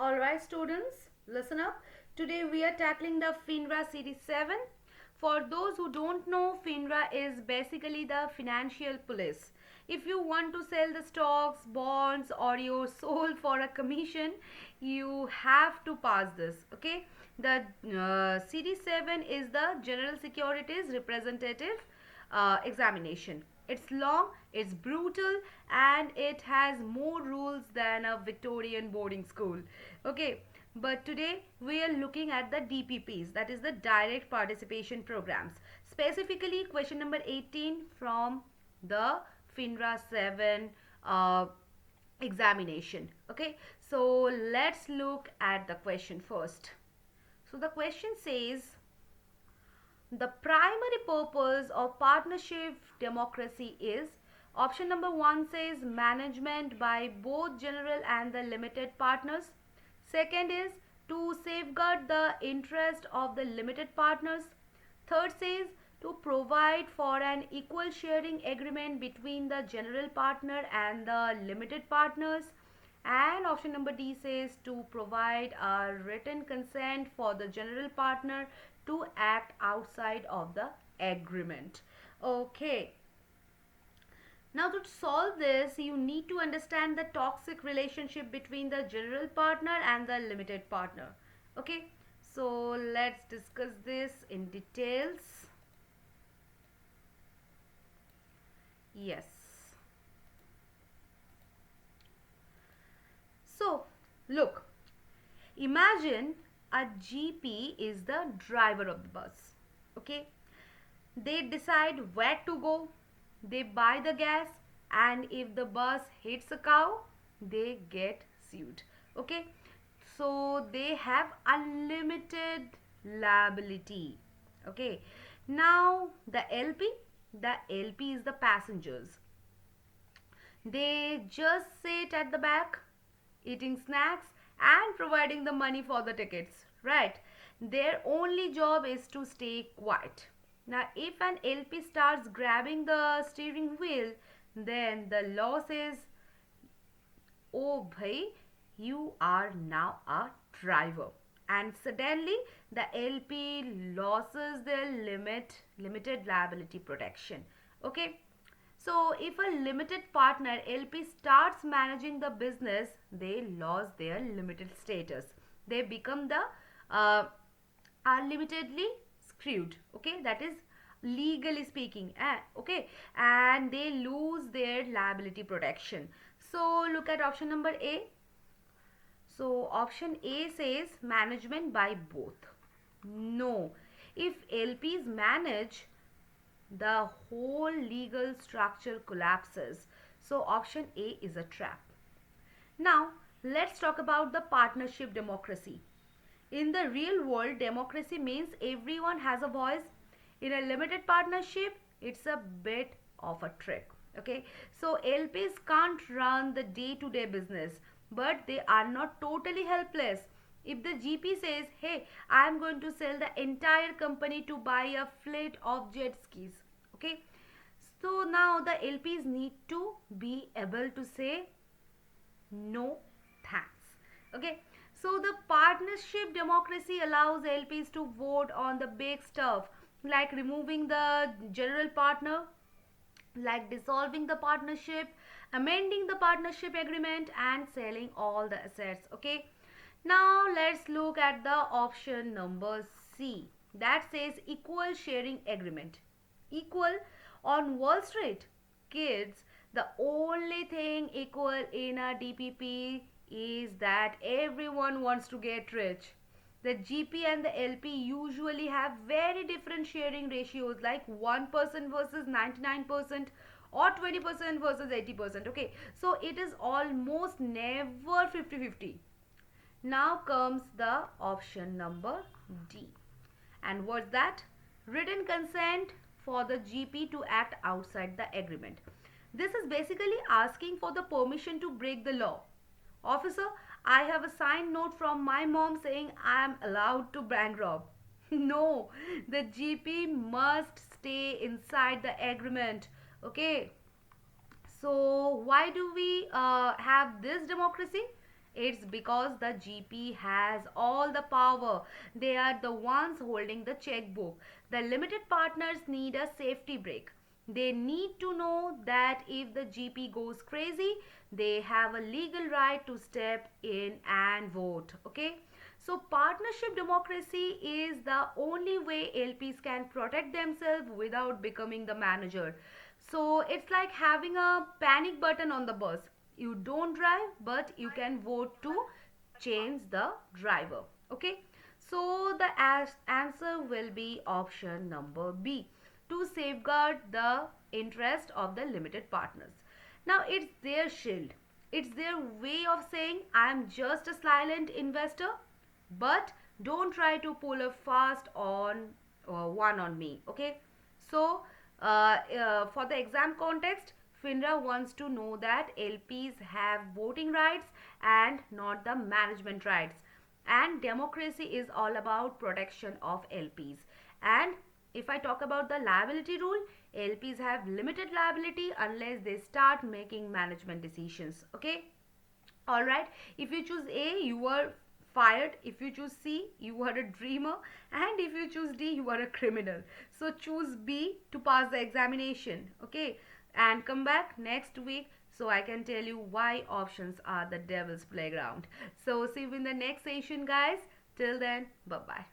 Alright students, listen up. Today we are tackling the FINRA Series 7. For those who don't know, FINRA is basically the financial police. If you want to sell the stocks, bonds or your soul for a commission, you have to pass this. Okay. The Series 7 is the General Securities Representative examination. It's long, it's brutal, and it has more rules than a Victorian boarding school. Okay, but today we are looking at the DPPs, that is the direct participation programs. Specifically, question number 18 from the FINRA 7 examination. Okay, so let's look at the question first. So the question says, the primary purpose of partnership democracy is, option number 1 says management by both general and the limited partners. Second is to safeguard the interest of the limited partners. Third says to provide for an equal sharing agreement between the general partner and the limited partners. And option number D says to provide a written consent for the general partner to act outside of the agreement. Okay. Now to solve this, you need to understand the toxic relationship between the general partner and the limited partner. Okay. So let's discuss this in details. Yes. So, look, imagine a GP is the driver of the bus. Okay, they decide where to go, they buy the gas, and if the bus hits a cow, they get sued. Okay, so they have unlimited liability. Okay, now the LP is the passengers. They just sit at the back eating snacks and providing the money for the tickets, right? Their only job is to stay quiet. Now if an LP starts grabbing the steering wheel, then the law says, oh bhai, you are now a driver, and suddenly the LP loses their limited liability protection. Okay, so if a limited partner LP starts managing the business, they lose their limited status. They become the unlimitedly screwed. Okay, that is legally speaking. Okay, and they lose their liability protection. So look at option number A. So option A says management by both. No, if LPs manage, the whole legal structure collapses. So option A is a trap. Now let's talk about the partnership democracy. In the real world, democracy means everyone has a voice. In a limited partnership, it's a bit of a trick. Okay, so LPs can't run the day-to-day business, but they are not totally helpless. If the GP says, hey, I'm going to sell the entire company to buy a fleet of jet skis, okay, so now the LPs need to be able to say no thanks. Okay, so the partnership democracy allows LPs to vote on the big stuff, like removing the general partner, like dissolving the partnership, amending the partnership agreement, and selling all the assets. Okay, now let's look at the option number C, that says equal sharing agreement. Equal on Wall Street, kids, the only thing equal in a DPP is that everyone wants to get rich. The GP and the LP usually have very different sharing ratios, like 1% versus 99% or 20% versus 80%. Okay, so it is almost never 50-50. Now comes the option number D. And what's that? Written consent for the GP to act outside the agreement. This is basically asking for the permission to break the law. Officer, I have a signed note from my mom saying I am allowed to bank rob. No, the GP must stay inside the agreement. Okay. So why do we have this democracy? It's because the GP has all the power. They are the ones holding the checkbook. The limited partners need a safety brake. They need to know that if the GP goes crazy, they have a legal right to step in and vote. Okay? So, partnership democracy is the only way LPs can protect themselves without becoming the manager. So, it's like having a panic button on the bus. You don't drive, but you can vote to change the driver. Okay? So, the answer will be option number B, to safeguard the interest of the limited partners. Now, it's their shield. It's their way of saying, I am just a silent investor, but don't try to pull a fast on one on me. Okay, so for the exam context, FINRA wants to know that LPs have voting rights and not the management rights, and democracy is all about protection of LPs. And if I talk about the liability rule, LPs have limited liability unless they start making management decisions. Okay, all right, if you choose A, you are fired. If you choose C, you are a dreamer. And if you choose D, you are a criminal. So choose B to pass the examination. Okay, and come back next week so I can tell you why options are the devil's playground. So see you in the next session, guys. Till then, bye bye.